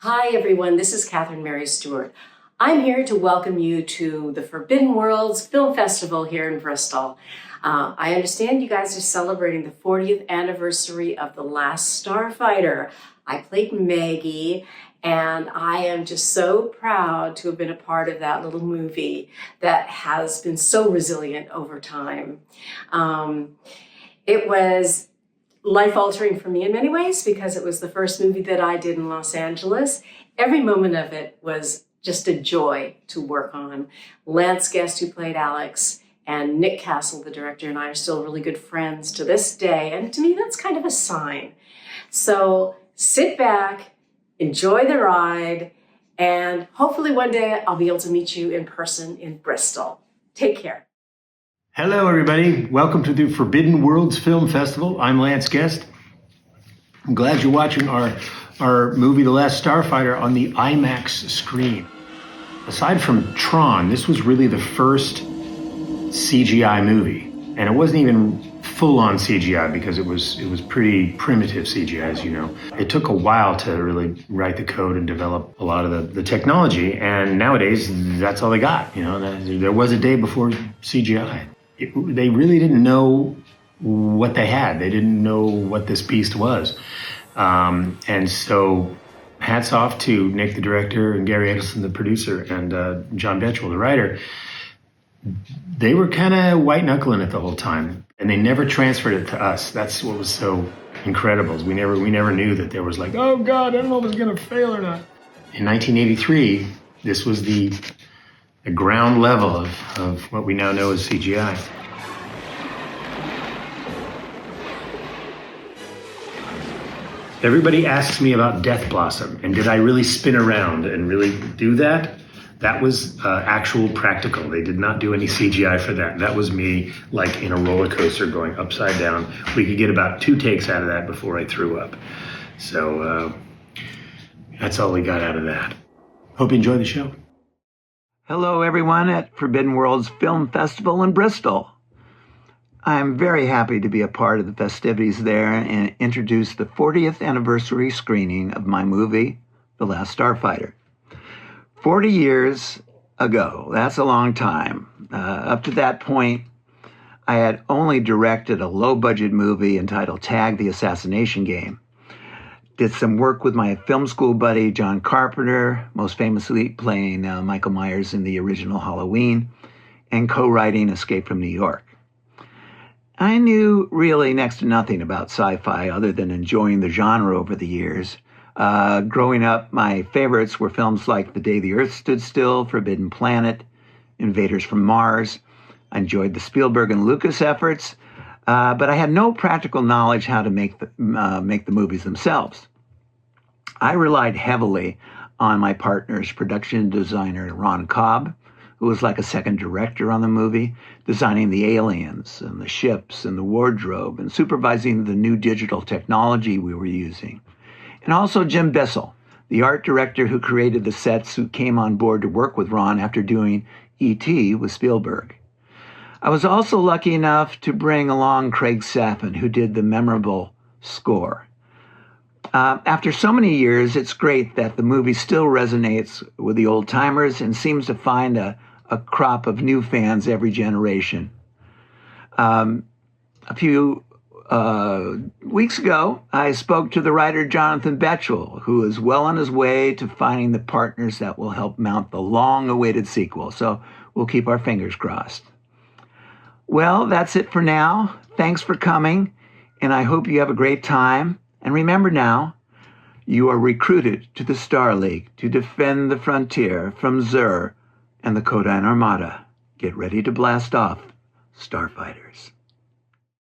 Hi everyone, this is Catherine Mary Stewart. I'm here to welcome you to the Forbidden Worlds Film Festival here in Bristol. I understand you guys are celebrating the 40th anniversary of The Last Starfighter. I played Maggie, and I am just so proud to have been a part of that little movie that has been so resilient over time. It was life-altering for me in many ways because it was the first movie that I did in Los Angeles. Every moment of it was just a joy to work on. Lance Guest, who played Alex, and Nick Castle, the director, and I are still really good friends to this day, and to me that's kind of a sign. So sit back, enjoy the ride, and hopefully one day I'll be able to meet you in person in Bristol. Take care. Hello, everybody. Welcome to the Forbidden Worlds Film Festival. I'm Lance Guest. I'm glad you're watching our movie, The Last Starfighter, on the IMAX screen. Aside from Tron, this was really the first CGI movie. And it wasn't even full-on CGI because it was pretty primitive CGI, as you know. It took a while to really write the code and develop a lot of the technology. And nowadays, that's all they got. You know, there was a day before CGI. They really didn't know what they had. They didn't know what this beast was. And so hats off to Nick, the director, and Gary Edelson, the producer, and John Betchell, the writer. They were kind of white-knuckling it the whole time, and they never transferred it to us. That's what was so incredible. We never knew that there was like, oh God, I don't know if it's going to fail or not. In 1983, this was the ground level of what we now know as CGI. Everybody asks me about Death Blossom, and did I really spin around and really do that? That was actual practical. They did not do any CGI for that. That was me like in a roller coaster going upside down. We could get about 2 takes out of that before I threw up. So that's all we got out of that. Hope you enjoy the show. Hello, everyone at Forbidden Worlds Film Festival in Bristol. I'm very happy to be a part of the festivities there and introduce the 40th anniversary screening of my movie, The Last Starfighter. 40 years ago, that's a long time. Up to that point, I had only directed a low-budget movie entitled Tag the Assassination Game. Did some work with my film school buddy, John Carpenter, most famously playing Michael Myers in the original Halloween, and co-writing Escape from New York. I knew really next to nothing about sci-fi other than enjoying the genre over the years. Growing up, my favorites were films like The Day the Earth Stood Still, Forbidden Planet, Invaders from Mars. I enjoyed the Spielberg and Lucas efforts, but I had no practical knowledge how to make the movies themselves. I relied heavily on my partner's production designer, Ron Cobb, who was like a second director on the movie, designing the aliens and the ships and the wardrobe and supervising the new digital technology we were using. And also Jim Bissell, the art director who created the sets, who came on board to work with Ron after doing E.T. with Spielberg. I was also lucky enough to bring along Craig Saffin, who did the memorable score. After so many years, it's great that the movie still resonates with the old-timers and seems to find a crop of new fans every generation. A few weeks ago, I spoke to the writer Jonathan Betchell, who is well on his way to finding the partners that will help mount the long-awaited sequel, so we'll keep our fingers crossed. Well, that's it for now. Thanks for coming, and I hope you have a great time. And remember now, you are recruited to the Star League to defend the frontier from Zur and the Kodine Armada. Get ready to blast off, Starfighters.